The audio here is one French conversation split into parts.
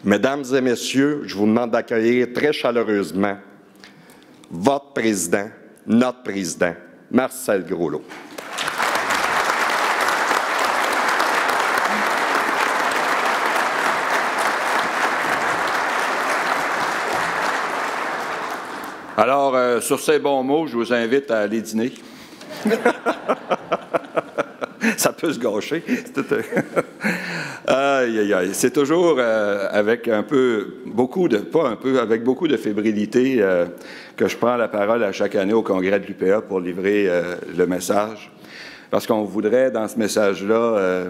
Mesdames et messieurs, je vous demande d'accueillir très chaleureusement votre président, notre président, Marcel Groslot. Alors, sur ces bons mots, je vous invite à aller dîner. Ça peut se gâcher. Aïe, aïe, aïe. C'est toujours avec avec beaucoup de fébrilité que je prends la parole à chaque année au congrès de l'UPA pour livrer le message. Parce qu'on voudrait, dans ce message-là,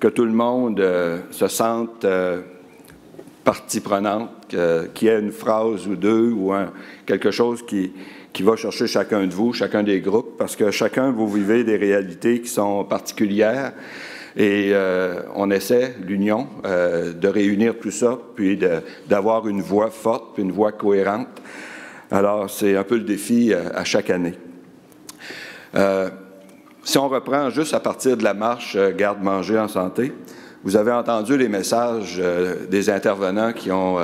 que tout le monde se sente partie prenante, qu'il y ait une phrase ou deux ou quelque chose qui va chercher chacun de vous, chacun des groupes, parce que chacun, vous vivez des réalités qui sont particulières et on essaie, l'union, de réunir tout ça, puis d'avoir une voix forte, puis une voix cohérente. Alors, c'est un peu le défi à chaque année. Si on reprend juste à partir de la marche Garde-manger en santé, vous avez entendu les messages des intervenants qui ont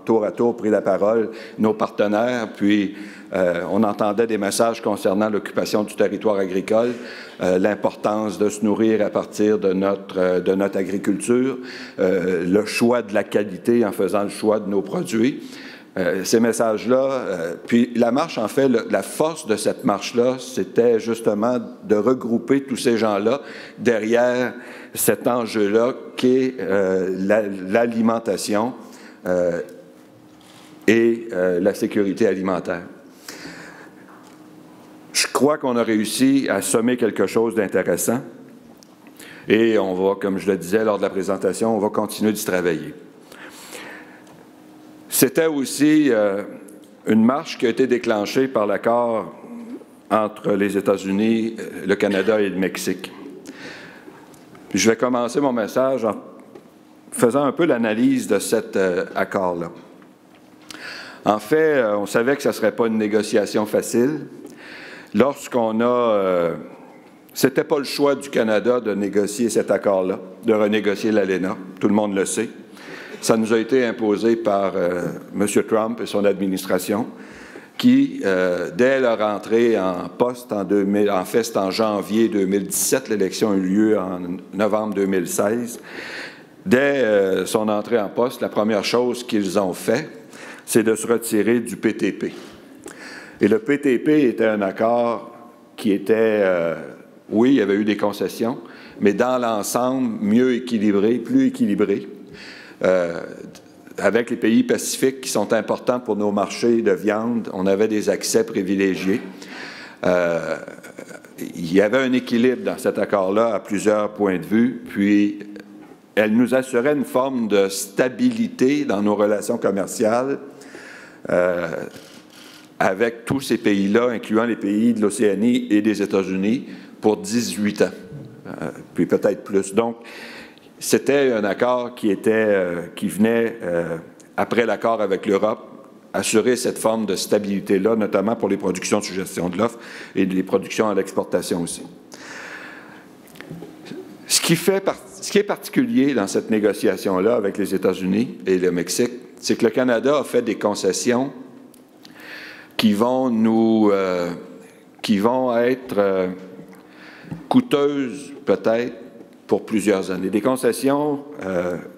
tour à tour pris la parole, nos partenaires, puis on entendait des messages concernant l'occupation du territoire agricole, l'importance de se nourrir à partir de notre agriculture, le choix de la qualité en faisant le choix de nos produits. Ces messages-là, puis la marche, en fait, la force de cette marche-là, c'était justement de regrouper tous ces gens-là derrière cet enjeu-là qui est l'alimentation et la sécurité alimentaire. Je crois qu'on a réussi à sommer quelque chose d'intéressant et on va, comme je le disais lors de la présentation, on va continuer d'y travailler. C'était aussi une marche qui a été déclenchée par l'accord entre les États-Unis, le Canada et le Mexique. Puis je vais commencer mon message en faisant un peu l'analyse de cet accord-là. En fait, on savait que ce ne serait pas une négociation facile. Lorsqu'on a... c'était pas le choix du Canada de négocier cet accord-là, de renégocier l'ALENA, tout le monde le sait. Ça nous a été imposé par M. Trump et son administration qui, dès leur entrée en poste en fait, c'est en janvier 2017, l'élection a eu lieu en novembre 2016. Dès son entrée en poste, la première chose qu'ils ont fait, c'est de se retirer du PTP. Et le PTP était un accord qui était, oui, il y avait eu des concessions, mais dans l'ensemble, mieux équilibré, plus équilibré. Avec les pays pacifiques qui sont importants pour nos marchés de viande, on avait des accès privilégiés. Il y avait un équilibre dans cet accord-là à plusieurs points de vue, puis elle nous assurait une forme de stabilité dans nos relations commerciales avec tous ces pays-là, incluant les pays de l'Océanie et des États-Unis, pour 18 ans, puis peut-être plus. Donc, c'était un accord qui venait, après l'accord avec l'Europe, assurer cette forme de stabilité-là, notamment pour les productions de suggestion de l'offre et les productions à l'exportation aussi. Ce qui est particulier dans cette négociation-là avec les États-Unis et le Mexique, c'est que le Canada a fait des concessions qui vont être coûteuses peut-être pour plusieurs années, des concessions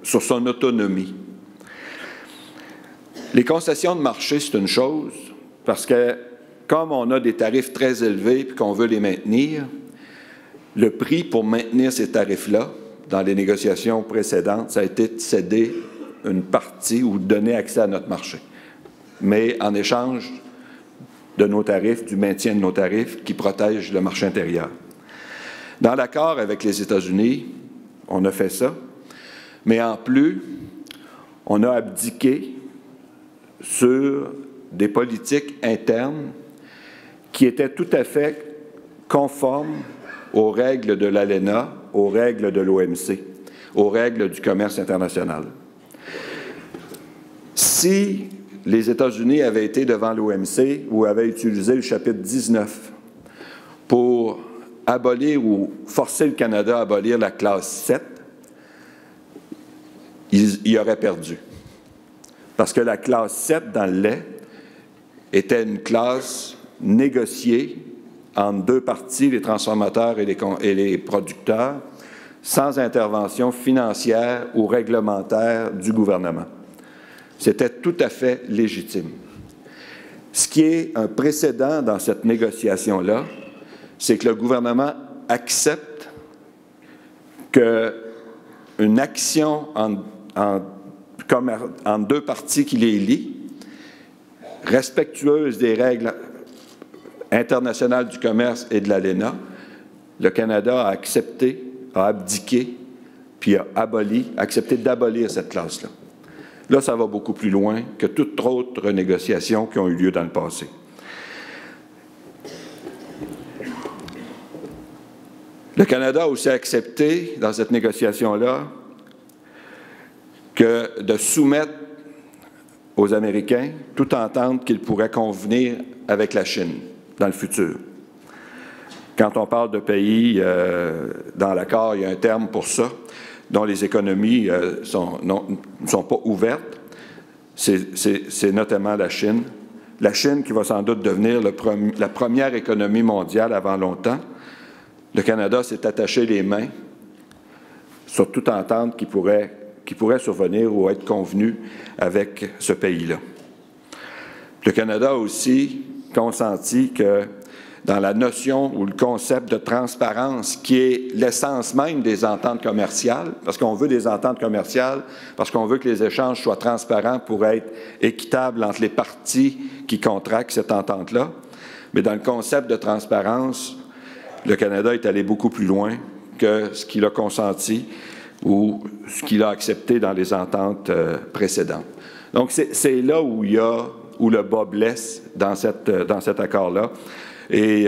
sur son autonomie. Les concessions de marché, c'est une chose, parce que comme on a des tarifs très élevés et qu'on veut les maintenir, le prix pour maintenir ces tarifs-là, dans les négociations précédentes, ça a été de céder une partie ou de donner accès à notre marché. Mais en échange de nos tarifs, du maintien de nos tarifs qui protègent le marché intérieur. Dans l'accord avec les États-Unis, on a fait ça, mais en plus, on a abdiqué sur des politiques internes qui étaient tout à fait conformes aux règles de l'ALENA, aux règles de l'OMC, aux règles du commerce international. Si les États-Unis avaient été devant l'OMC ou avaient utilisé le chapitre 19 pour abolir ou forcer le Canada à abolir la classe 7, il aurait perdu. Parce que la classe 7 dans le lait était une classe négociée entre deux parties, les transformateurs et les producteurs, sans intervention financière ou réglementaire du gouvernement. C'était tout à fait légitime. Ce qui est un précédent dans cette négociation-là, c'est que le gouvernement accepte qu'une action en deux parties qui les lient, respectueuse des règles internationales du commerce et de l'ALENA, le Canada a accepté, a abdiqué, puis a accepté d'abolir cette classe-là. Là, ça va beaucoup plus loin que toute autre négociation qui ont eu lieu dans le passé. Le Canada a aussi accepté, dans cette négociation-là, de soumettre aux Américains toute entente qu'ils pourraient convenir avec la Chine dans le futur. Quand on parle de pays dans l'accord, il y a un terme pour ça, dont les économies ne sont pas ouvertes. C'est notamment la Chine. La Chine qui va sans doute devenir la première économie mondiale avant longtemps. Le Canada s'est attaché les mains sur toute entente qui pourrait survenir ou être convenue avec ce pays-là. Le Canada a aussi consenti que dans la notion ou le concept de transparence, qui est l'essence même des ententes commerciales, parce qu'on veut des ententes commerciales, parce qu'on veut que les échanges soient transparents pour être équitables entre les parties qui contractent cette entente-là. Mais dans le concept de transparence, le Canada est allé beaucoup plus loin que ce qu'il a consenti ou ce qu'il a accepté dans les ententes précédentes. Donc, c'est là où le bas blesse dans cet accord-là. Et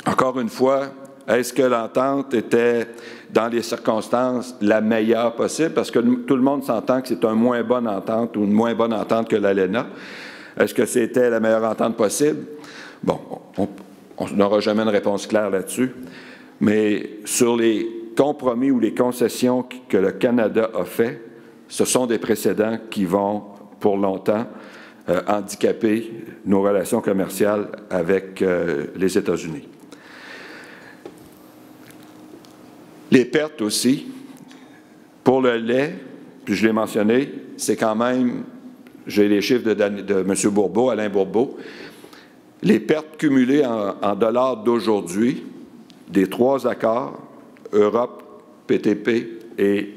encore une fois, est-ce que l'entente était, dans les circonstances, la meilleure possible? Parce que tout le monde s'entend que c'est une moins bonne entente ou une moins bonne entente que l'ALENA. Est-ce que c'était la meilleure entente possible? Bon, on n'aura jamais une réponse claire là-dessus. Mais sur les compromis ou les concessions que le Canada a fait, ce sont des précédents qui vont, pour longtemps, handicaper nos relations commerciales avec les États-Unis. Les pertes aussi, pour le lait, puis je l'ai mentionné, c'est quand même, j'ai les chiffres de M. Bourbeau, Alain Bourbeau, les pertes cumulées en dollars d'aujourd'hui des trois accords, Europe, PTP et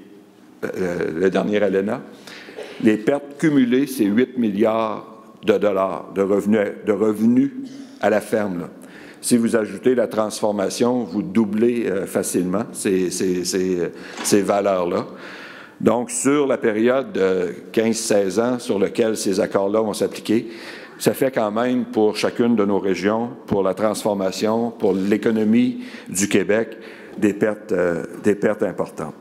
le dernier ALENA, les pertes cumulées, c'est 8 milliards de dollars de revenus à la ferme, là. Si vous ajoutez la transformation, vous doublez facilement ces valeurs-là. Donc, sur la période de 15-16 ans sur laquelle ces accords-là vont s'appliquer, ça fait quand même pour chacune de nos régions, pour la transformation, pour l'économie du Québec, des pertes importantes.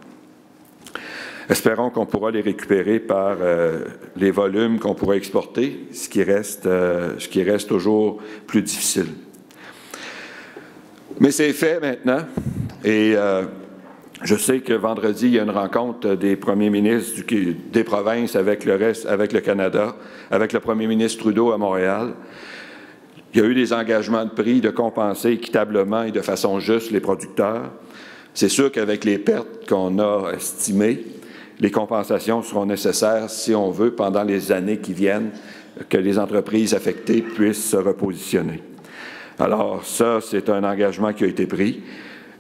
Espérons qu'on pourra les récupérer par les volumes qu'on pourra exporter, ce qui reste toujours plus difficile. Mais c'est fait maintenant, et je sais que vendredi, il y a une rencontre des premiers ministres des provinces avec le Canada, avec le premier ministre Trudeau à Montréal. Il y a eu des engagements de prix de compenser équitablement et de façon juste les producteurs. C'est sûr qu'avec les pertes qu'on a estimées, les compensations seront nécessaires, si on veut, pendant les années qui viennent, que les entreprises affectées puissent se repositionner. Alors ça, c'est un engagement qui a été pris.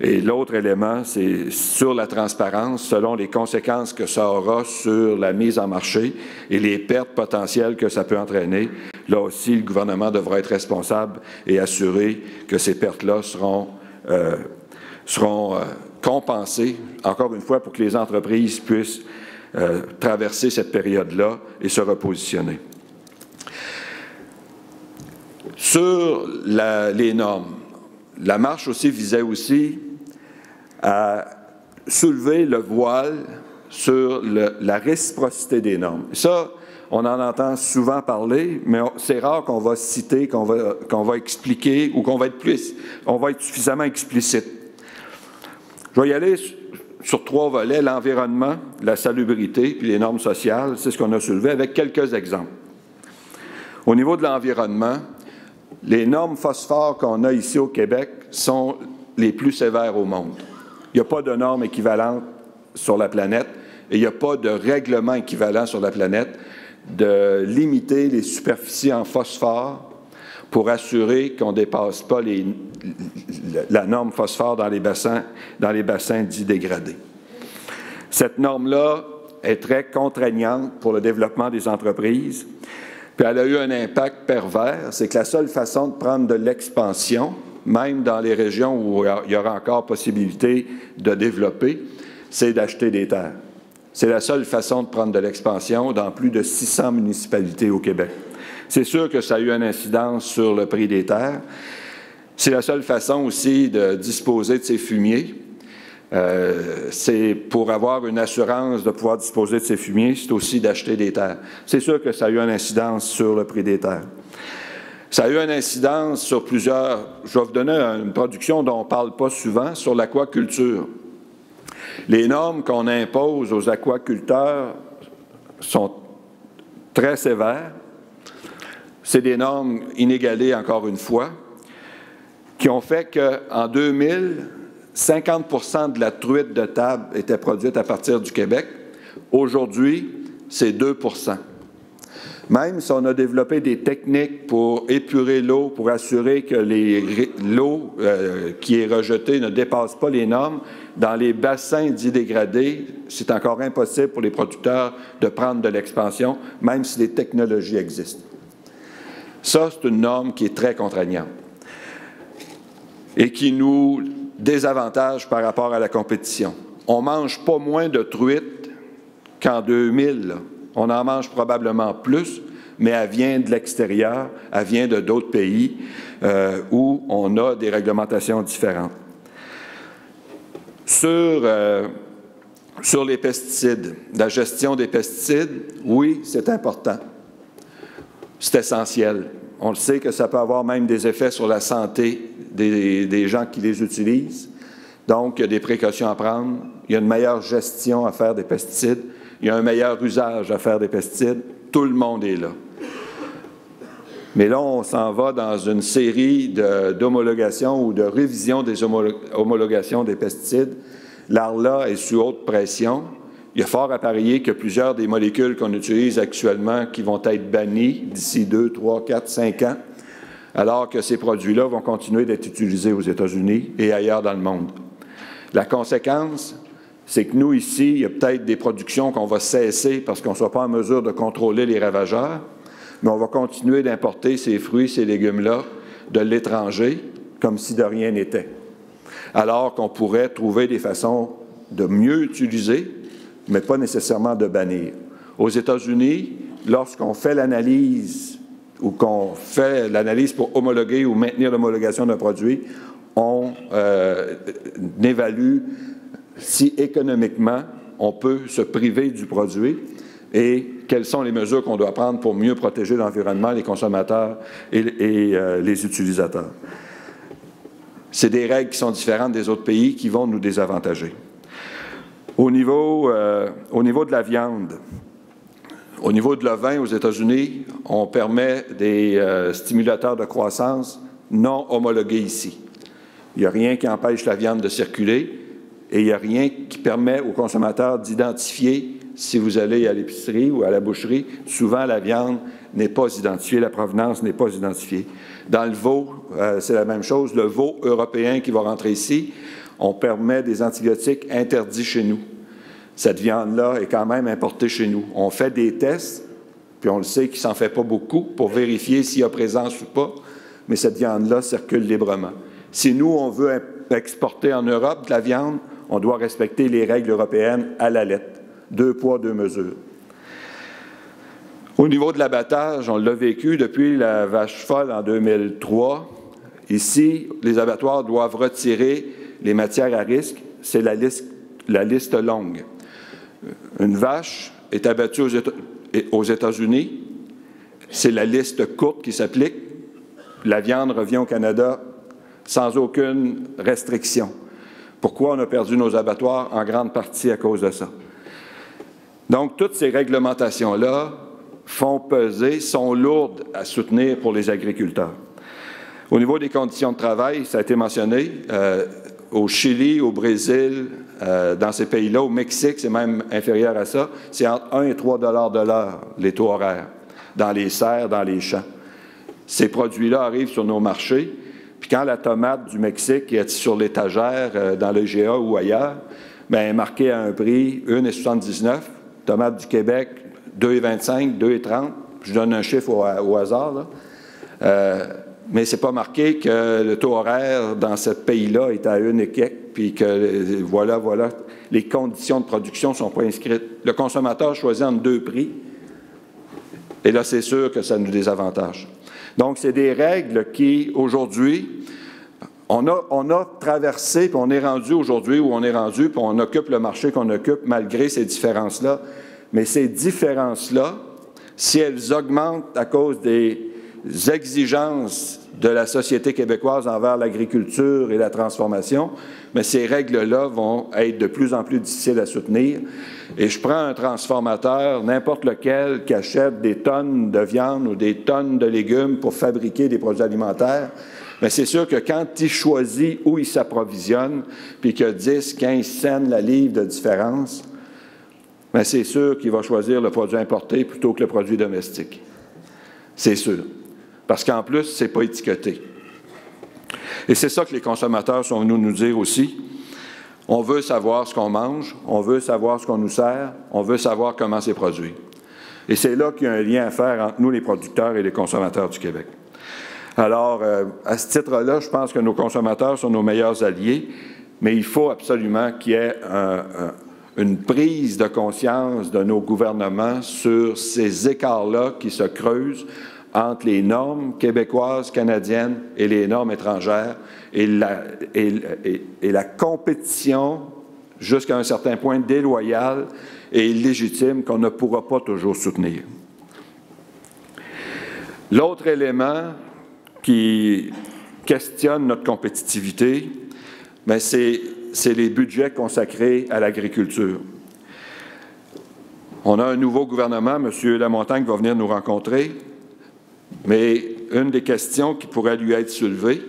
Et l'autre élément, c'est sur la transparence, selon les conséquences que ça aura sur la mise en marché et les pertes potentielles que ça peut entraîner. Là aussi, le gouvernement devra être responsable et assurer que ces pertes-là seront compensées, encore une fois, pour que les entreprises puissent traverser cette période-là et se repositionner. Sur les normes, la marche aussi visait aussi à soulever le voile sur la réciprocité des normes. Ça, on en entend souvent parler, mais c'est rare qu'on va citer, qu'on va expliquer ou qu'on va être suffisamment explicite. Je vais y aller sur 3 volets, l'environnement, la salubrité puis les normes sociales. C'est ce qu'on a soulevé avec quelques exemples. Au niveau de l'environnement, les normes phosphore qu'on a ici au Québec sont les plus sévères au monde. Il n'y a pas de normes équivalentes sur la planète et il n'y a pas de règlement équivalent sur la planète de limiter les superficies en phosphore pour assurer qu'on ne dépasse pas la norme phosphore dans les bassins dits dégradés. Cette norme-là est très contraignante pour le développement des entreprises, puis elle a eu un impact pervers, c'est que la seule façon de prendre de l'expansion, même dans les régions où il y aura encore possibilité de développer, c'est d'acheter des terres. C'est la seule façon de prendre de l'expansion dans plus de 600 municipalités au Québec. C'est sûr que ça a eu une incidence sur le prix des terres. C'est la seule façon aussi de disposer de ces fumiers. C'est pour avoir une assurance de pouvoir disposer de ces fumiers, c'est aussi d'acheter des terres. C'est sûr que ça a eu une incidence sur le prix des terres. Ça a eu une incidence sur plusieurs... Je vais vous donner une production dont on ne parle pas souvent, sur l'aquaculture. Les normes qu'on impose aux aquaculteurs sont très sévères. C'est des normes inégalées, encore une fois, qui ont fait qu'en 2000, 50% de la truite de table était produite à partir du Québec. Aujourd'hui, c'est 2%. Même si on a développé des techniques pour épurer l'eau, pour assurer que l'eau qui est rejetée ne dépasse pas les normes, dans les bassins dits dégradés, c'est encore impossible pour les producteurs de prendre de l'expansion, même si les technologies existent. Ça, c'est une norme qui est très contraignante et qui nous désavantage par rapport à la compétition. On ne mange pas moins de truite qu'en 2000, là. On en mange probablement plus, mais elle vient de l'extérieur, elle vient de d'autres pays où on a des réglementations différentes. Sur les pesticides, la gestion des pesticides, oui, c'est important. C'est essentiel. On le sait que ça peut avoir même des effets sur la santé des gens qui les utilisent. Donc, il y a des précautions à prendre. Il y a une meilleure gestion à faire des pesticides. Il y a un meilleur usage à faire des pesticides. Tout le monde est là. Mais là, on s'en va dans une série d'homologations ou de révision des homologations des pesticides. L'ARLA est sous haute pression. Il y a fort à parier que plusieurs des molécules qu'on utilise actuellement qui vont être bannies d'ici 2, 3, 4, 5 ans, alors que ces produits-là vont continuer d'être utilisés aux États-Unis et ailleurs dans le monde. La conséquence, c'est que nous, ici, il y a peut-être des productions qu'on va cesser parce qu'on ne sera pas en mesure de contrôler les ravageurs, mais on va continuer d'importer ces fruits, ces légumes-là de l'étranger, comme si de rien n'était. Alors qu'on pourrait trouver des façons de mieux utiliser, mais pas nécessairement de bannir. Aux États-Unis, lorsqu'on fait l'analyse ou qu'on fait l'analyse pour homologuer ou maintenir l'homologation d'un produit, on évalue si économiquement on peut se priver du produit et quelles sont les mesures qu'on doit prendre pour mieux protéger l'environnement, les consommateurs et les utilisateurs. C'est des règles qui sont différentes des autres pays qui vont nous désavantager. Au niveau de la viande, au niveau de l'ovin aux États-Unis, on permet des stimulateurs de croissance non homologués ici. Il n'y a rien qui empêche la viande de circuler et il n'y a rien qui permet aux consommateurs d'identifier, si vous allez à l'épicerie ou à la boucherie, souvent la viande n'est pas identifiée, la provenance n'est pas identifiée. Dans le veau, c'est la même chose. Le veau européen qui va rentrer ici, on permet des antibiotiques interdits chez nous. Cette viande-là est quand même importée chez nous. On fait des tests, puis on le sait qu'il ne s'en fait pas beaucoup pour vérifier s'il y a présence ou pas, mais cette viande-là circule librement. Si nous, on veut exporter en Europe de la viande, on doit respecter les règles européennes à la lettre. 2 poids, 2 mesures. Au niveau de l'abattage, on l'a vécu depuis la vache folle en 2003. Ici, les abattoirs doivent retirer les matières à risque. C'est la liste longue. Une vache est abattue aux États-Unis. C'est la liste courte qui s'applique. La viande revient au Canada sans aucune restriction. Pourquoi on a perdu nos abattoirs? En grande partie à cause de ça. Donc, toutes ces réglementations-là font peser, sont lourdes à soutenir pour les agriculteurs. Au niveau des conditions de travail, ça a été mentionné, au Chili, au Brésil, dans ces pays-là, au Mexique, c'est même inférieur à ça, c'est entre 1 et 3 $ de l'heure, les taux horaires, dans les serres, dans les champs. Ces produits-là arrivent sur nos marchés, puis quand la tomate du Mexique est sur l'étagère, dans le GA ou ailleurs, bien, marquée à un prix 1,79 $, tomate du Québec, 2,25 $, 2,30 $, je donne un chiffre au hasard, là. Mais ce n'est pas marqué que le taux horaire dans ce pays-là est à 1 et quelques, puis que voilà, les conditions de production ne sont pas inscrites. Le consommateur choisit entre deux prix, et là, c'est sûr que ça nous désavantage. Donc, c'est des règles qui, aujourd'hui, on a traversé, puis on est rendu aujourd'hui où on est rendu, puis on occupe le marché qu'on occupe malgré ces différences-là. Mais ces différences-là, si elles augmentent à cause des exigences de la société québécoise envers l'agriculture et la transformation, mais ces règles-là vont être de plus en plus difficiles à soutenir. Et je prends un transformateur, n'importe lequel, qui achète des tonnes de viande ou des tonnes de légumes pour fabriquer des produits alimentaires, mais c'est sûr que quand il choisit où il s'approvisionne, puis qu'il y a 10, 15 cents la livre de différence, bien c'est sûr qu'il va choisir le produit importé plutôt que le produit domestique. C'est sûr. Parce qu'en plus, ce n'est pas étiqueté. Et c'est ça que les consommateurs sont venus nous dire aussi. On veut savoir ce qu'on mange, on veut savoir ce qu'on nous sert, on veut savoir comment c'est produit. Et c'est là qu'il y a un lien à faire entre nous, les producteurs, et les consommateurs du Québec. Alors, à ce titre-là, je pense que nos consommateurs sont nos meilleurs alliés, mais il faut absolument qu'il y ait une prise de conscience de nos gouvernements sur ces écarts-là qui se creusent entre les normes québécoises, canadiennes et les normes étrangères et la compétition jusqu'à un certain point déloyale et illégitime qu'on ne pourra pas toujours soutenir. L'autre élément qui questionne notre compétitivité, bien, c'est les budgets consacrés à l'agriculture. On a un nouveau gouvernement, M. Lamontagne va venir nous rencontrer, mais une des questions qui pourrait lui être soulevée,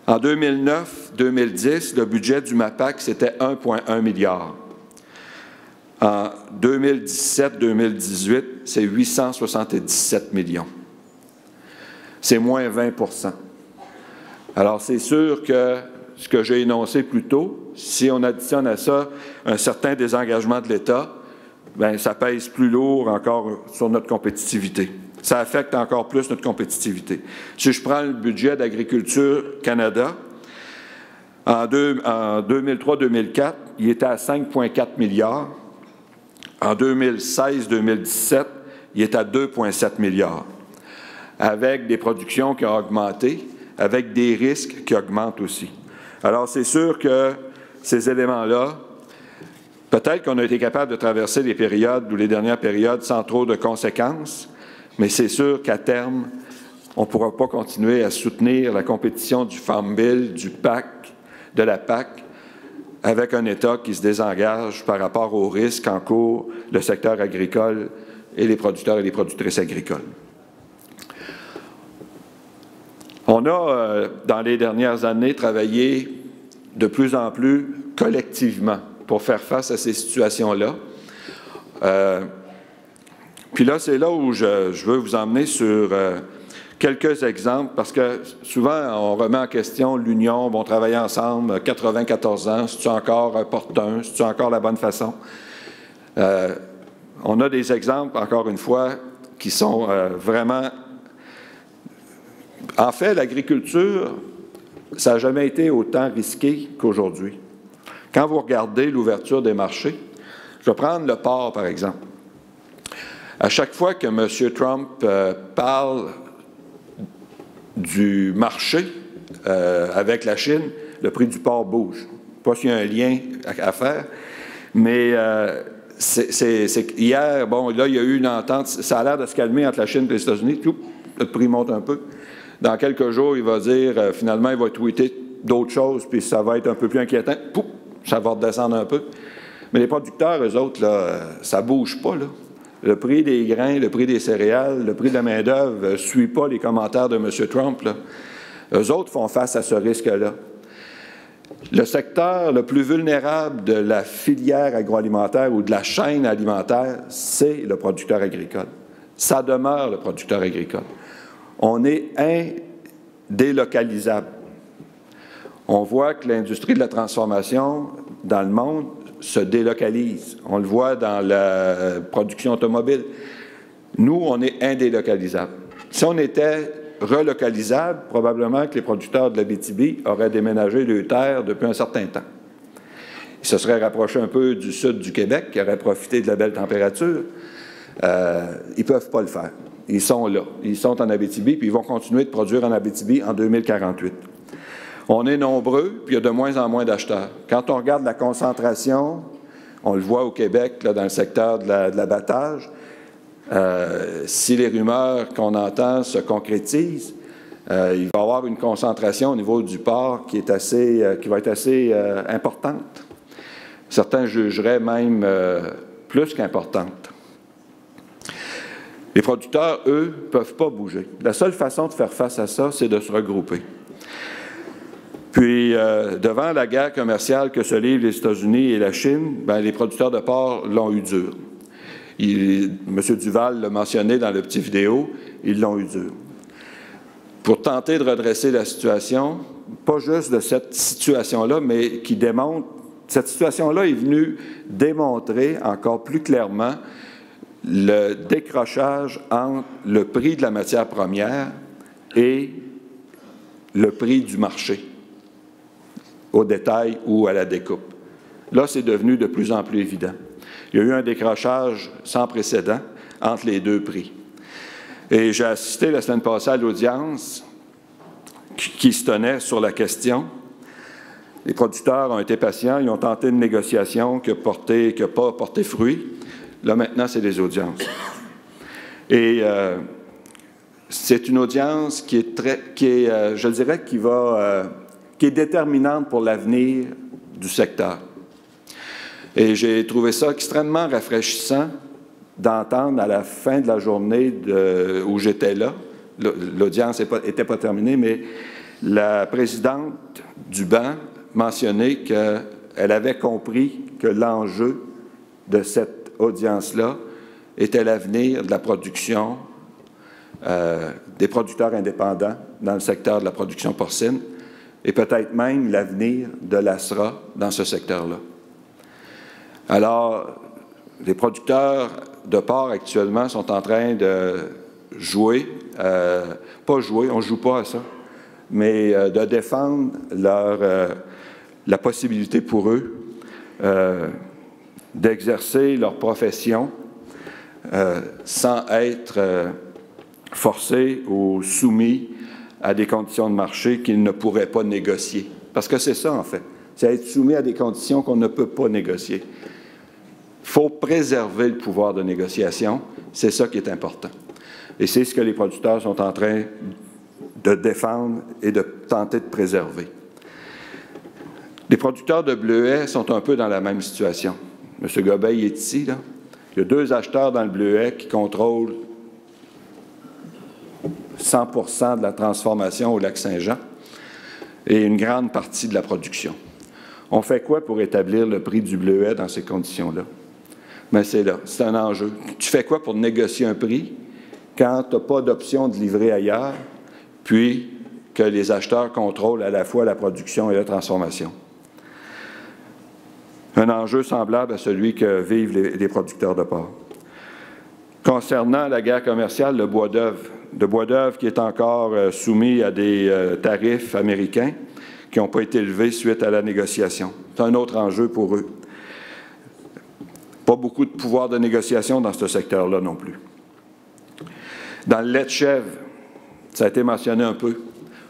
en 2009-2010, le budget du MAPAC, c'était 1,1 milliard. En 2017-2018, c'est 877 millions. C'est moins 20 %. Alors, c'est sûr que ce que j'ai énoncé plus tôt, si on additionne à ça un certain désengagement de l'État, bien, ça pèse plus lourd encore sur notre compétitivité. Ça affecte encore plus notre compétitivité. Si je prends le budget d'Agriculture Canada, en 2003-2004, il était à 5,4 milliards. En 2016-2017, il est à 2,7 milliards, avec des productions qui ont augmenté, avec des risques qui augmentent aussi. Alors, c'est sûr que ces éléments-là, peut-être qu'on a été capable de traverser les périodes ou les dernières périodes sans trop de conséquences, mais c'est sûr qu'à terme, on ne pourra pas continuer à soutenir la compétition du Farm Bill, du PAC, de la PAC, avec un État qui se désengage par rapport aux risques qu'encourt le secteur agricole et les producteurs et les productrices agricoles. On a, dans les dernières années, travaillé de plus en plus collectivement pour faire face à ces situations-là. Puis là, c'est là où je veux vous emmener sur quelques exemples, parce que souvent, on remet en question l'union, on travaille ensemble, 94 ans, c'est-tu encore opportun, c'est-tu encore la bonne façon? On a des exemples, encore une fois, qui sont vraiment... En fait, l'agriculture, ça n'a jamais été autant risqué qu'aujourd'hui. Quand vous regardez l'ouverture des marchés, je vais prendre le porc, par exemple. À chaque fois que M. Trump parle du marché avec la Chine, le prix du porc bouge. Pas s'il y a un lien à faire, mais hier, bon, là, il y a eu une entente, ça a l'air de se calmer entre la Chine et les États-Unis, le prix monte un peu. Dans quelques jours, il va dire, finalement, il va tweeter d'autres choses, puis ça va être un peu plus inquiétant. Pouf, ça va redescendre un peu. Mais les producteurs, eux autres, là, ça ne bouge pas, là. Le prix des grains, le prix des céréales, le prix de la main-d'œuvre ne suit pas les commentaires de M. Trump, là. Eux autres font face à ce risque-là. Le secteur le plus vulnérable de la filière agroalimentaire ou de la chaîne alimentaire, c'est le producteur agricole. Ça demeure le producteur agricole. On est indélocalisable. On voit que l'industrie de la transformation dans le monde se délocalise. On le voit dans la production automobile. Nous, on est indélocalisable. Si on était relocalisable, probablement que les producteurs de l'Abitibi auraient déménagé leurs terres depuis un certain temps. Ils se seraient rapprochés un peu du sud du Québec, qui aurait profité de la belle température. Ils ne peuvent pas le faire. Ils sont là. Ils sont en Abitibi, puis ils vont continuer de produire en Abitibi en 2048. On est nombreux, puis il y a de moins en moins d'acheteurs. Quand on regarde la concentration, on le voit au Québec, là, dans le secteur de l'abattage, si les rumeurs qu'on entend se concrétisent, il va y avoir une concentration au niveau du porc qui va être assez importante. Certains jugeraient même plus qu'importante. Les producteurs, eux, ne peuvent pas bouger. La seule façon de faire face à ça, c'est de se regrouper. Puis, devant la guerre commerciale que se livrent les États-Unis et la Chine, bien, les producteurs de porc l'ont eu dur. M. Duval l'a mentionné dans le petit vidéo, ils l'ont eu dur. Pour tenter de redresser la situation, pas juste de cette situation-là, mais qui démontre, cette situation-là est venue démontrer encore plus clairement le décrochage entre le prix de la matière première et le prix du marché, au détail ou à la découpe. Là, c'est devenu de plus en plus évident. Il y a eu un décrochage sans précédent entre les deux prix. Et j'ai assisté la semaine passée à l'audience qui se tenait sur la question. Les producteurs ont été patients, ils ont tenté une négociation qui n'a pas porté fruit. Là, maintenant, c'est des audiences. Et c'est une audience qui est déterminante pour l'avenir du secteur. Et j'ai trouvé ça extrêmement rafraîchissant d'entendre à la fin de la journée où j'étais là, l'audience n'était pas terminée, mais la présidente du banc mentionnait qu'elle avait compris que l'enjeu de cette audience-là était l'avenir de la production des producteurs indépendants dans le secteur de la production porcine et peut-être même l'avenir de l'ASRA dans ce secteur-là. Alors, les producteurs de porc actuellement sont en train de jouer, pas jouer, on ne joue pas à ça, mais de défendre la possibilité pour eux d'exercer leur profession sans être forcés ou soumis à des conditions de marché qu'ils ne pourraient pas négocier. Parce que c'est ça, en fait. C'est être soumis à des conditions qu'on ne peut pas négocier. Il faut préserver le pouvoir de négociation. C'est ça qui est important. Et c'est ce que les producteurs sont en train de défendre et de tenter de préserver. Les producteurs de bleuets sont un peu dans la même situation. M. Gobeil est ici, là. Il y a 2 acheteurs dans le bleuet qui contrôlent 100% de la transformation au Lac-Saint-Jean et une grande partie de la production. On fait quoi pour établir le prix du bleuet dans ces conditions-là? Mais c'est là, c'est un enjeu. Tu fais quoi pour négocier un prix quand tu n'as pas d'option de livrer ailleurs, puis que les acheteurs contrôlent à la fois la production et la transformation? Un enjeu semblable à celui que vivent les producteurs de porc. Concernant la guerre commerciale, le bois d'œuvre qui est encore soumis à des tarifs américains qui n'ont pas été élevés suite à la négociation. C'est un autre enjeu pour eux. Pas beaucoup de pouvoir de négociation dans ce secteur-là non plus. Dans le lait de chèvre, ça a été mentionné un peu.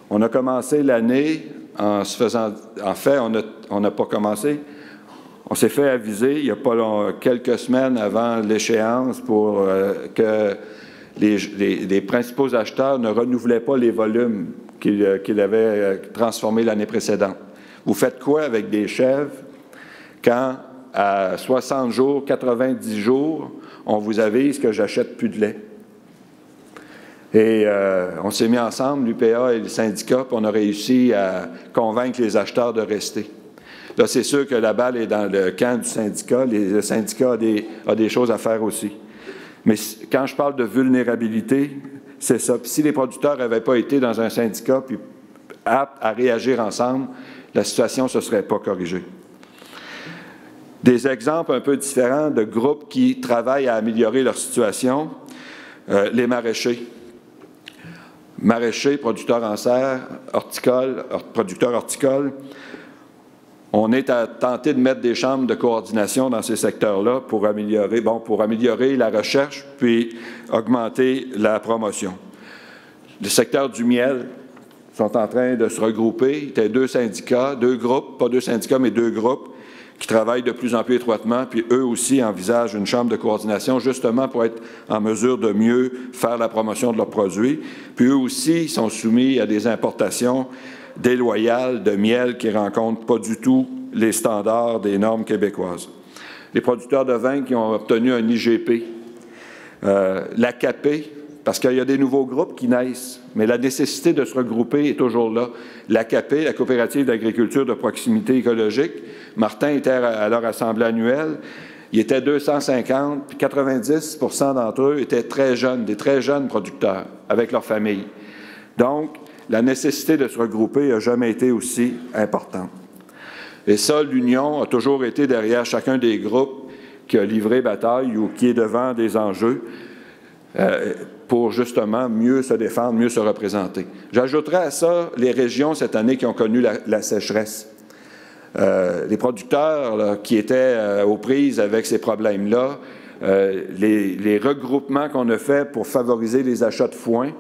On a commencé l'année en se faisant... En fait, on n'a pas commencé. On s'est fait aviser il y a pas quelques semaines avant l'échéance pour que les principaux acheteurs ne renouvelaient pas les volumes qu'il avait transformé l'année précédente. Vous faites quoi avec des chèvres quand, à 60 jours, 90 jours, on vous avise que j'achète plus de lait? Et on s'est mis ensemble, l'UPA et le syndicat, puis on a réussi à convaincre les acheteurs de rester. Là, c'est sûr que la balle est dans le camp du syndicat. Le syndicat a des choses à faire aussi. Mais quand je parle de vulnérabilité, c'est ça. Puis si les producteurs n'avaient pas été dans un syndicat puis aptes à réagir ensemble, la situation ne se serait pas corrigée. Des exemples un peu différents de groupes qui travaillent à améliorer leur situation, les maraîchers. Maraîchers, producteurs en serre, producteurs horticoles. On est à tenter de mettre des chambres de coordination dans ces secteurs-là pour améliorer la recherche puis augmenter la promotion. Le secteur du miel sont en train de se regrouper. Il y a deux syndicats, deux groupes, pas deux syndicats, mais deux groupes qui travaillent de plus en plus étroitement, puis eux aussi envisagent une chambre de coordination justement pour être en mesure de mieux faire la promotion de leurs produits. Puis eux aussi sont soumis à des importations déloyales de miel qui ne rencontrent pas du tout les standards des normes québécoises. Les producteurs de vin qui ont obtenu un IGP, l'ACAP, parce qu'il y a des nouveaux groupes qui naissent, mais la nécessité de se regrouper est toujours là. L'ACAP, la Coopérative d'agriculture de proximité écologique, Martin était à leur assemblée annuelle, il était 250, puis 90 % d'entre eux étaient très jeunes, des très jeunes producteurs, avec leur famille. Donc, la nécessité de se regrouper n'a jamais été aussi importante. Et ça, l'Union a toujours été derrière chacun des groupes qui a livré bataille ou qui est devant des enjeux pour justement mieux se défendre, mieux se représenter. J'ajouterai à ça les régions cette année qui ont connu la sécheresse. Les producteurs là, qui étaient aux prises avec ces problèmes-là, les regroupements qu'on a faits pour favoriser les achats de foin,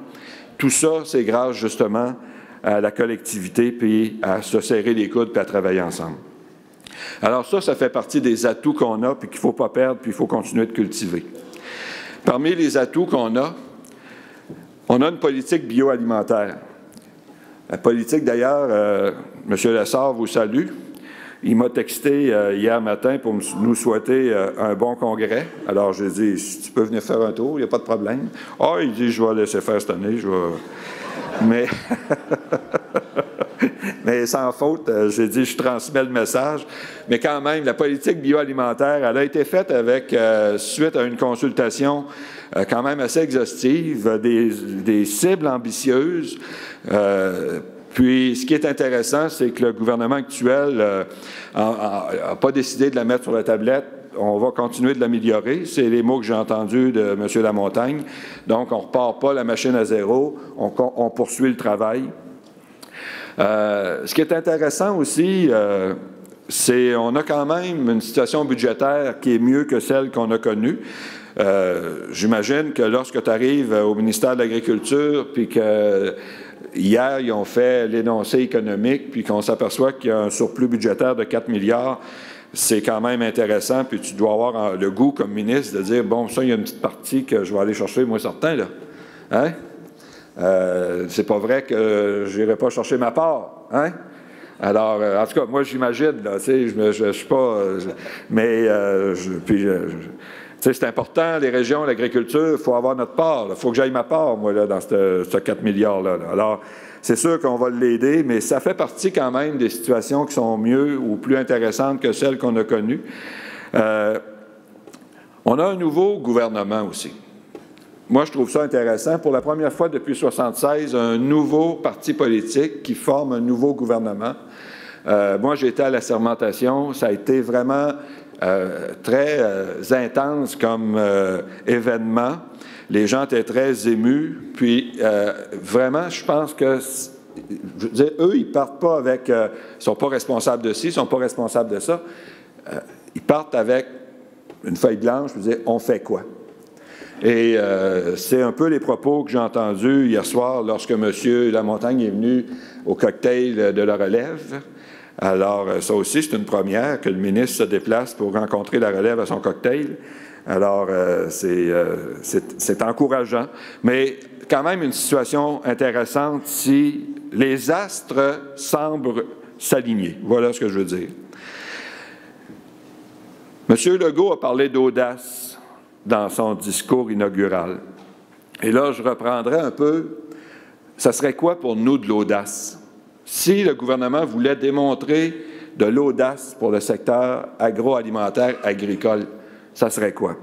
tout ça, c'est grâce justement à la collectivité, puis à se serrer les coudes, puis à travailler ensemble. Alors ça fait partie des atouts qu'on a, puis qu'il ne faut pas perdre, puis il faut continuer de cultiver. Parmi les atouts qu'on a, on a une politique bioalimentaire. La politique, d'ailleurs, M. Lessard vous salue. Il m'a texté hier matin pour nous souhaiter un bon congrès. Alors, j'ai dit, si tu peux venir faire un tour, il n'y a pas de problème. Ah, il dit, je vais laisser faire cette année, je vais... Mais sans faute, j'ai dit, je transmets le message. Mais quand même, la politique bioalimentaire, elle a été faite avec, suite à une consultation quand même assez exhaustive, des cibles ambitieuses. Puis, ce qui est intéressant, c'est que le gouvernement actuel n'a pas décidé de la mettre sur la tablette. On va continuer de l'améliorer. C'est les mots que j'ai entendus de M. Lamontagne. Donc, on ne repart pas la machine à zéro. On poursuit le travail. Ce qui est intéressant aussi, c'est qu'on a quand même une situation budgétaire qui est mieux que celle qu'on a connue. J'imagine que lorsque tu arrives au ministère de l'Agriculture, puis que hier, ils ont fait l'énoncé économique, puis qu'on s'aperçoit qu'il y a un surplus budgétaire de 4 milliards, c'est quand même intéressant, puis tu dois avoir le goût, comme ministre, de dire, bon, ça, il y a une petite partie que je vais aller chercher, moi, certain, là. Hein? C'est pas vrai que je n'irai pas chercher ma part, hein? Alors, en tout cas, moi, j'imagine, là, tu sais, je suis pas... c'est important, les régions, l'agriculture, il faut avoir notre part. Il faut que j'aille ma part, moi, là, dans ce 4 milliards-là. Alors, c'est sûr qu'on va l'aider, mais ça fait partie quand même des situations qui sont mieux ou plus intéressantes que celles qu'on a connues. On a un nouveau gouvernement aussi. Moi, je trouve ça intéressant. Pour la première fois depuis 1976, un nouveau parti politique qui forme un nouveau gouvernement. Moi, j'ai été à la sermentation. Ça a été vraiment très intense comme événement. Les gens étaient très émus. Puis, vraiment, je pense que, je veux dire, eux, ils partent pas avec... ils ne sont pas responsables de ci, ils ne sont pas responsables de ça. Ils partent avec une feuille blanche, je veux dire, on fait quoi? Et c'est un peu les propos que j'ai entendus hier soir lorsque M. Lamontagne est venu au cocktail de la relève. Alors, ça aussi, c'est une première que le ministre se déplace pour rencontrer la relève à son cocktail. Alors, c'est encourageant. Mais quand même une situation intéressante si les astres semblent s'aligner. Voilà ce que je veux dire. M. Legault a parlé d'audace dans son discours inaugural. Et là, je reprendrai un peu, ça serait quoi pour nous de l'audace? Si le gouvernement voulait démontrer de l'audace pour le secteur agroalimentaire agricole, ça serait quoi?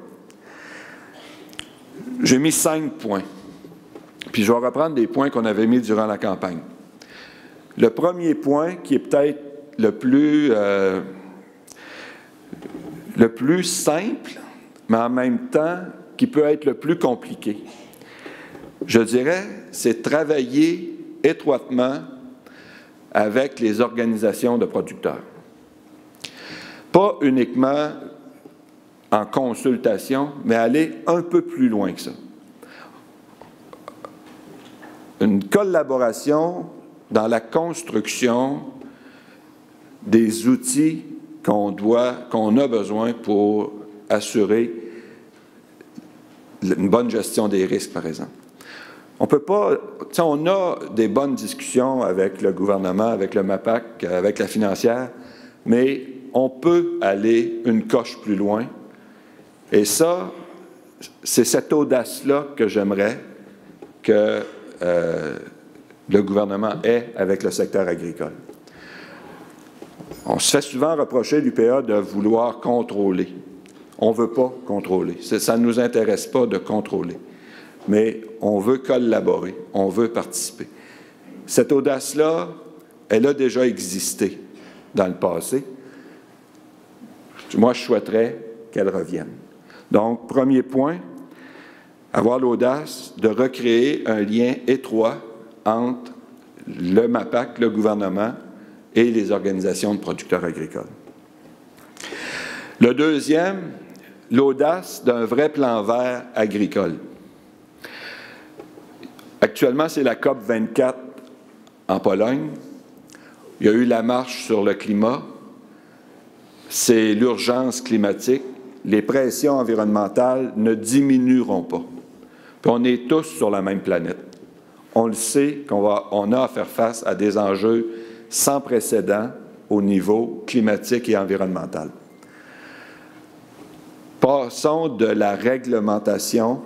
J'ai mis 5 points. Puis je vais reprendre des points qu'on avait mis durant la campagne. Le premier point, qui est peut-être le plus simple, mais en même temps qui peut être le plus compliqué, je dirais, c'est travailler étroitement avec les organisations de producteurs. Pas uniquement en consultation, mais aller un peu plus loin que ça. Une collaboration dans la construction des outils qu'on a besoin pour assurer une bonne gestion des risques, par exemple. On peut pas, on a des bonnes discussions avec le gouvernement, avec le MAPAC, avec la financière, mais on peut aller une coche plus loin. Et ça, c'est cette audace-là que j'aimerais que le gouvernement ait avec le secteur agricole. On se fait souvent reprocher, l'UPA, de vouloir contrôler. On ne veut pas contrôler. Ça ne nous intéresse pas de contrôler. Mais on veut collaborer, on veut participer. Cette audace-là, elle a déjà existé dans le passé. Moi, je souhaiterais qu'elle revienne. Donc, premier point, avoir l'audace de recréer un lien étroit entre le MAPAC, le gouvernement et les organisations de producteurs agricoles. Le deuxième, l'audace d'un vrai plan vert agricole. Actuellement, c'est la COP 24 en Pologne. Il y a eu la marche sur le climat. C'est l'urgence climatique. Les pressions environnementales ne diminueront pas. Puis on est tous sur la même planète. On le sait qu'on a à faire face à des enjeux sans précédent au niveau climatique et environnemental. Passons de la réglementation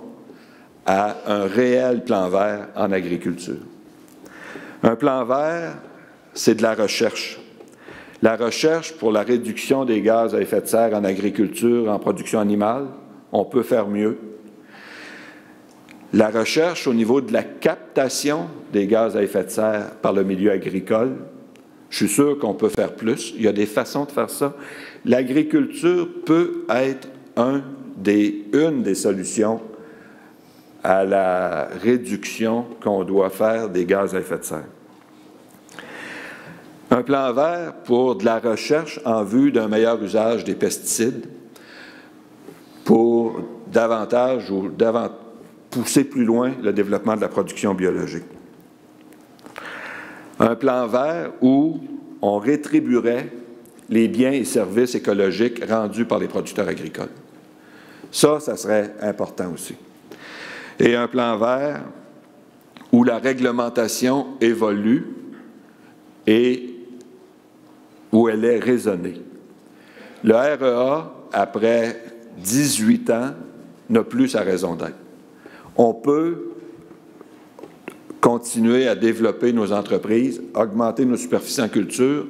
à un réel plan vert en agriculture. Un plan vert, c'est de la recherche. La recherche pour la réduction des gaz à effet de serre en agriculture, en production animale, on peut faire mieux. La recherche au niveau de la captation des gaz à effet de serre par le milieu agricole, je suis sûr qu'on peut faire plus. Il y a des façons de faire ça. L'agriculture peut être une des solutions à la réduction qu'on doit faire des gaz à effet de serre. Un plan vert pour de la recherche en vue d'un meilleur usage des pesticides, pour davantage pousser plus loin le développement de la production biologique. Un plan vert où on rétribuerait les biens et services écologiques rendus par les producteurs agricoles. Ça serait important aussi. Et un plan vert où la réglementation évolue et où elle est raisonnée. Le REA, après 18 ans, n'a plus sa raison d'être. On peut continuer à développer nos entreprises, augmenter nos superficies en culture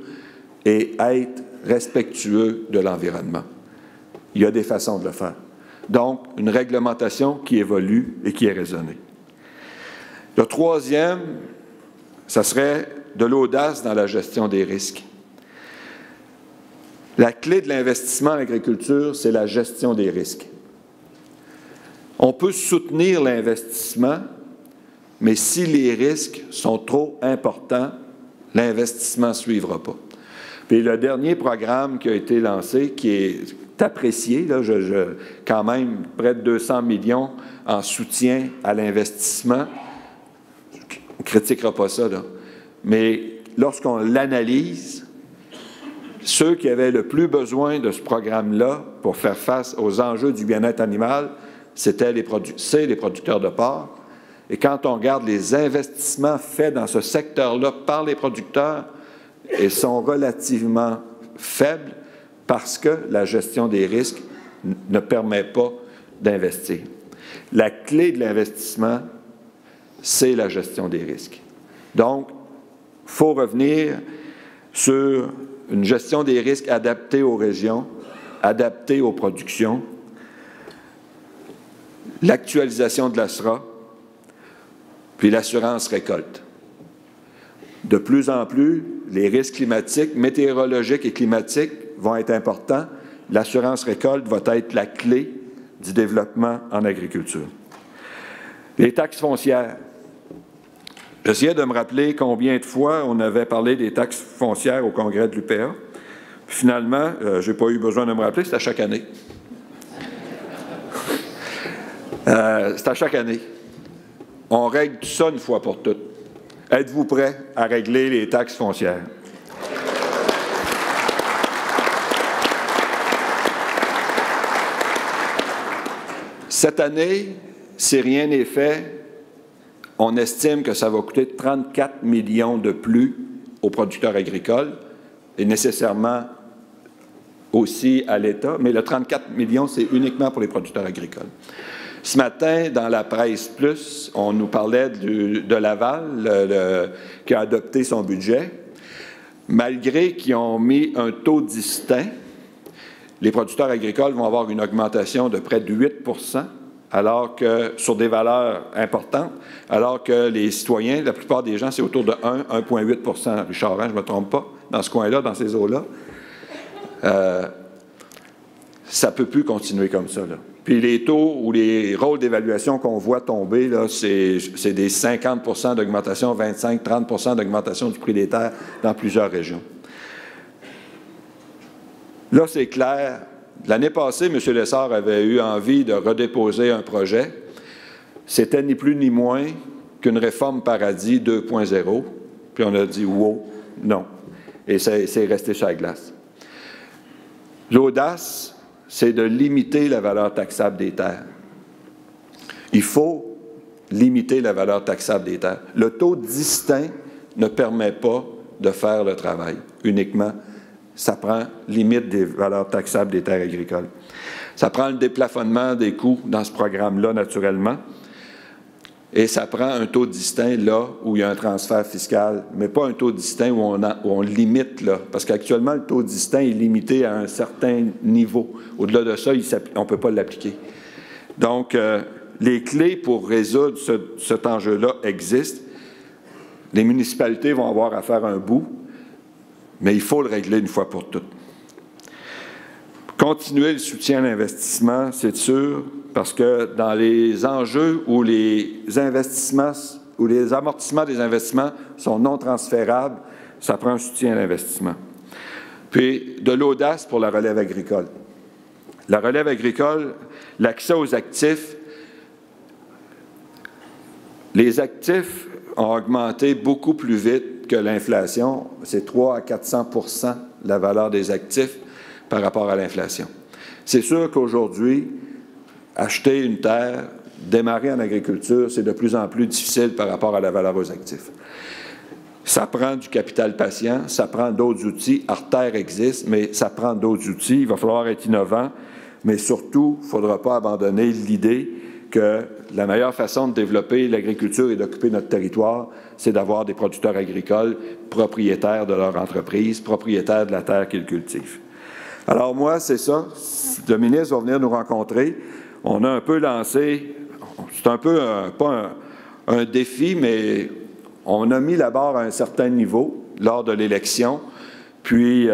et être respectueux de l'environnement. Il y a des façons de le faire. Donc, une réglementation qui évolue et qui est raisonnée. Le troisième, ça serait de l'audace dans la gestion des risques. La clé de l'investissement en agriculture, c'est la gestion des risques. On peut soutenir l'investissement, mais si les risques sont trop importants, l'investissement ne suivra pas. Puis le dernier programme qui a été lancé, qui est apprécié, là, quand même près de 200 millions en soutien à l'investissement, on ne critiquera pas ça, là. Mais lorsqu'on l'analyse, ceux qui avaient le plus besoin de ce programme-là pour faire face aux enjeux du bien-être animal, c'est les producteurs de porc Et quand on regarde les investissements faits dans ce secteur-là par les producteurs, ils sont relativement faibles parce que la gestion des risques ne permet pas d'investir. La clé de l'investissement, c'est la gestion des risques. Donc, il faut revenir sur une gestion des risques adaptée aux régions, adaptée aux productions, l'actualisation de l'ASRA, puis l'assurance récolte. De plus en plus, les risques climatiques, météorologiques et climatiques vont être importants. L'assurance récolte va être la clé du développement en agriculture. Les taxes foncières. J'essayais de me rappeler combien de fois on avait parlé des taxes foncières au congrès de l'UPA. Finalement, je n'ai pas eu besoin de me rappeler, c'est à chaque année. C'est à chaque année. On règle tout ça une fois pour toutes. Êtes-vous prêts à régler les taxes foncières? Cette année, si rien n'est fait, on estime que ça va coûter 34 millions de plus aux producteurs agricoles et nécessairement aussi à l'État, mais le 34 millions, c'est uniquement pour les producteurs agricoles. Ce matin, dans la presse plus, on nous parlait de Laval, qui a adopté son budget. Malgré qu'ils ont mis un taux distinct, les producteurs agricoles vont avoir une augmentation de près de 8 %, alors que, sur des valeurs importantes, alors que les citoyens, la plupart des gens, c'est autour de 1,8 %. Richard, je ne me trompe pas, dans ce coin-là, dans ces eaux-là. Ça ne peut plus continuer comme ça, là. Puis les taux ou les rôles d'évaluation qu'on voit tomber, là, c'est des 50 % d'augmentation, 25-30 % d'augmentation du prix des terres dans plusieurs régions. Là, c'est clair. L'année passée, M. Lessard avait eu envie de redéposer un projet. C'était ni plus ni moins qu'une réforme paradis 2.0. Puis on a dit « wow, non ». Et c'est resté sur la glace. L'audace, c'est de limiter la valeur taxable des terres. Il faut limiter la valeur taxable des terres. Le taux distinct ne permet pas de faire le travail uniquement. Ça prend limite des valeurs taxables des terres agricoles. Ça prend le déplafonnement des coûts dans ce programme-là, naturellement. Et ça prend un taux distinct là où il y a un transfert fiscal, mais pas un taux distinct où on limite là. Parce qu'actuellement, le taux distinct est limité à un certain niveau. Au-delà de ça, on ne peut pas l'appliquer. Donc, les clés pour résoudre cet enjeu-là existent. Les municipalités vont avoir à faire un bout, mais il faut le régler une fois pour toutes. Continuer le soutien à l'investissement, c'est sûr, parce que dans les enjeux où les investissements ou les amortissements des investissements sont non transférables, ça prend un soutien à l'investissement. Puis, de l'audace pour la relève agricole. La relève agricole, l'accès aux actifs, les actifs ont augmenté beaucoup plus vite que l'inflation. C'est 300 à 400 % la valeur des actifs par rapport à l'inflation. C'est sûr qu'aujourd'hui, acheter une terre, démarrer en agriculture, c'est de plus en plus difficile par rapport à la valeur aux actifs. Ça prend du capital patient, ça prend d'autres outils. Artère existe, mais ça prend d'autres outils. Il va falloir être innovant, mais surtout, il ne faudra pas abandonner l'idée que la meilleure façon de développer l'agriculture et d'occuper notre territoire, c'est d'avoir des producteurs agricoles propriétaires de leur entreprise, propriétaires de la terre qu'ils cultivent. Alors moi, c'est ça. Le ministre va venir nous rencontrer. On a un peu lancé, c'est un peu pas un défi, mais on a mis la barre à un certain niveau lors de l'élection. Puis,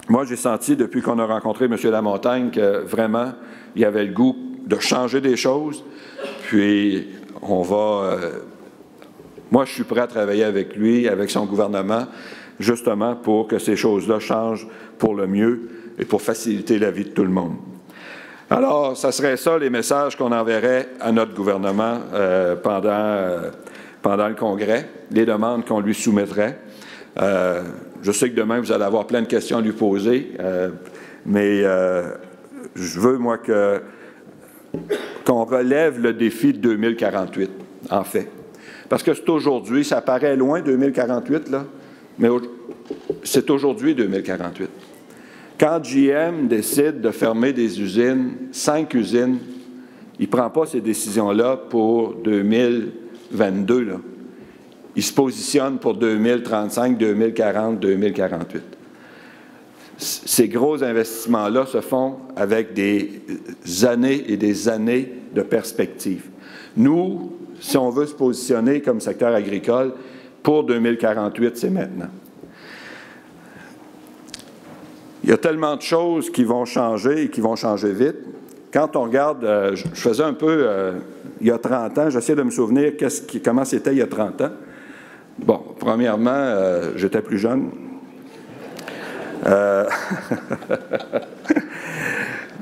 moi, j'ai senti, depuis qu'on a rencontré M. Lamontagne, que vraiment, il y avait le goût de changer des choses. Puis, on va... moi, je suis prêt à travailler avec lui, avec son gouvernement, justement pour que ces choses-là changent pour le mieux et pour faciliter la vie de tout le monde. Alors, ça serait ça les messages qu'on enverrait à notre gouvernement pendant le Congrès, les demandes qu'on lui soumettrait. Je sais que demain, vous allez avoir plein de questions à lui poser, mais je veux, moi, qu'on relève le défi de 2048. en fait. Parce que c'est aujourd'hui, ça paraît loin, 2048, là, mais c'est aujourd'hui 2048. Quand GM décide de fermer des usines, 5 usines, il ne prend pas ces décisions-là pour 2022, là. Il se positionne pour 2035, 2040, 2048. Ces gros investissements-là se font avec des années et des années de perspective. Nous, si on veut se positionner comme secteur agricole, pour 2048, c'est maintenant. Il y a tellement de choses qui vont changer et qui vont changer vite. Quand on regarde, je faisais un peu, il y a 30 ans, j'essaie de me souvenir comment c'était il y a 30 ans. Bon, premièrement, j'étais plus jeune.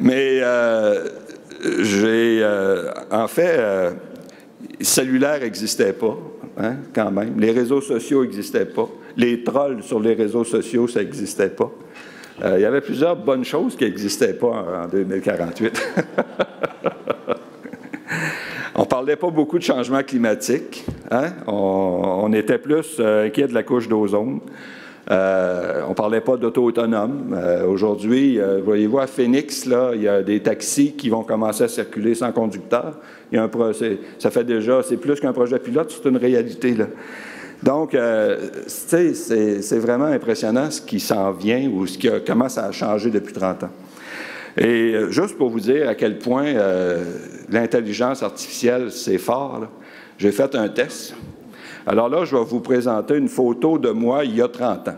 Mais en fait, cellulaire n'existait pas, hein, quand même. Les réseaux sociaux n'existaient pas. Les trolls sur les réseaux sociaux, ça n'existait pas. Il y avait plusieurs bonnes choses qui n'existaient pas en 2048. On ne parlait pas beaucoup de changement climatique. Hein? On était plus inquiet de la couche d'ozone. On ne parlait pas d'auto autonome. Aujourd'hui, voyez-vous, à Phoenix, là, il y a des taxis qui vont commencer à circuler sans conducteur. Ça fait déjà, c'est plus qu'un projet pilote, c'est une réalité, là. Donc, c'est vraiment impressionnant ce qui s'en vient ou comment ça a changé depuis 30 ans. Et juste pour vous dire à quel point l'intelligence artificielle, c'est fort, j'ai fait un test. Alors là, je vais vous présenter une photo de moi il y a 30 ans.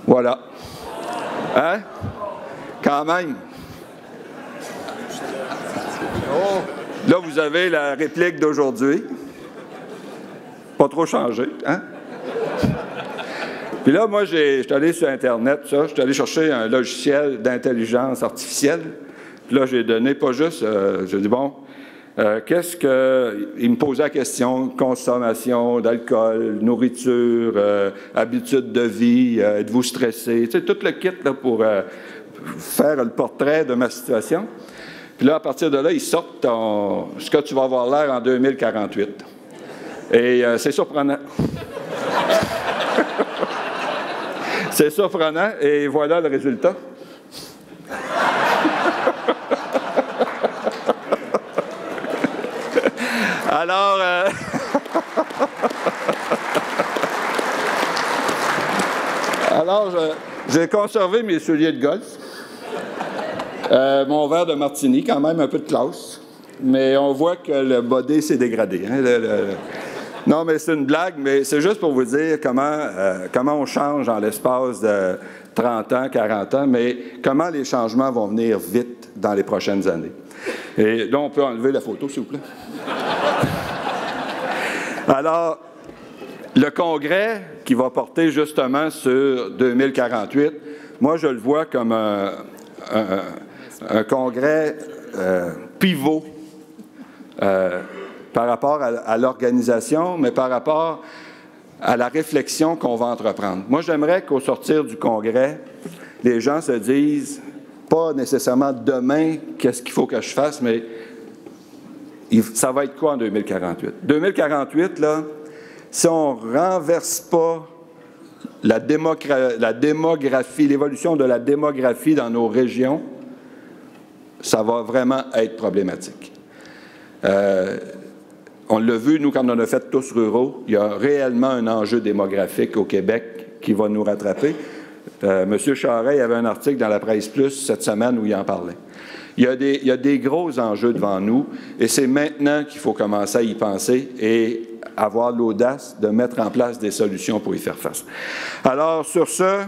Voilà. Hein? Quand même. Là, vous avez la réplique d'aujourd'hui. Pas trop changé, hein? Puis là, moi, je suis allé sur Internet, je suis allé chercher un logiciel d'intelligence artificielle. Puis là, j'ai donné pas juste, j'ai dit, bon, il me posait la question, consommation d'alcool, nourriture, habitudes de vie, êtes-vous stressé? Tu sais, tout le kit là, pour faire le portrait de ma situation. Puis là, à partir de là, ils sortent ce que tu vas avoir l'air en 2048. Et c'est surprenant. C'est surprenant, et voilà le résultat. Alors, j'ai conservé mes souliers de golf, mon verre de martini, quand même un peu de classe, mais on voit que le body s'est dégradé. Hein, Non, mais c'est une blague, mais c'est juste pour vous dire comment on change en l'espace de 30 ans, 40 ans, mais comment les changements vont venir vite dans les prochaines années. Et là, on peut enlever la photo, s'il vous plaît. Alors, le congrès qui va porter justement sur 2048, moi, je le vois comme un congrès pivot par rapport à l'organisation, mais par rapport à la réflexion qu'on va entreprendre. Moi, j'aimerais qu'au sortir du congrès, les gens se disent, pas nécessairement demain, qu'est-ce qu'il faut que je fasse, mais ça va être quoi en 2048? 2048, là, si on ne renverse pas la démographie, l'évolution de la démographie dans nos régions, ça va vraiment être problématique. On l'a vu, nous, quand on a fait Tous ruraux, il y a réellement un enjeu démographique au Québec qui va nous rattraper. M. Charest avait un article dans la Presse Plus cette semaine où il en parlait. Il y a des gros enjeux devant nous et c'est maintenant qu'il faut commencer à y penser et avoir l'audace de mettre en place des solutions pour y faire face. Alors, sur ce,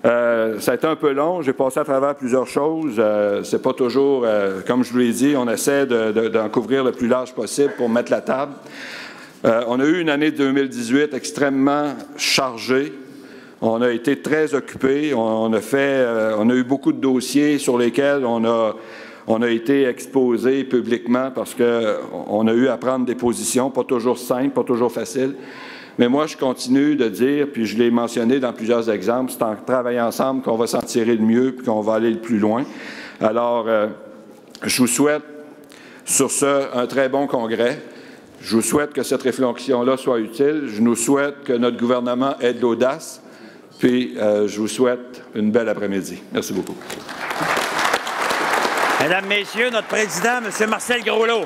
ça a été un peu long, j'ai passé à travers plusieurs choses. C'est pas toujours, comme je vous l'ai dit, on essaie d'en couvrir le plus large possible pour mettre la table. On a eu une année 2018 extrêmement chargée. On a été très occupés. On a eu beaucoup de dossiers sur lesquels on a été exposés publiquement parce qu'on a eu à prendre des positions, pas toujours simples, pas toujours faciles. Mais moi, je continue de dire, puis je l'ai mentionné dans plusieurs exemples, c'est en travaillant ensemble qu'on va s'en tirer le mieux puis qu'on va aller le plus loin. Alors, je vous souhaite Sur ce, un très bon congrès. Je vous souhaite que cette réflexion-là soit utile. Je nous souhaite que notre gouvernement ait de l'audace. Puis, je vous souhaite une belle après-midi. Merci beaucoup. Mesdames, Messieurs, notre président, M. Marcel Groslot.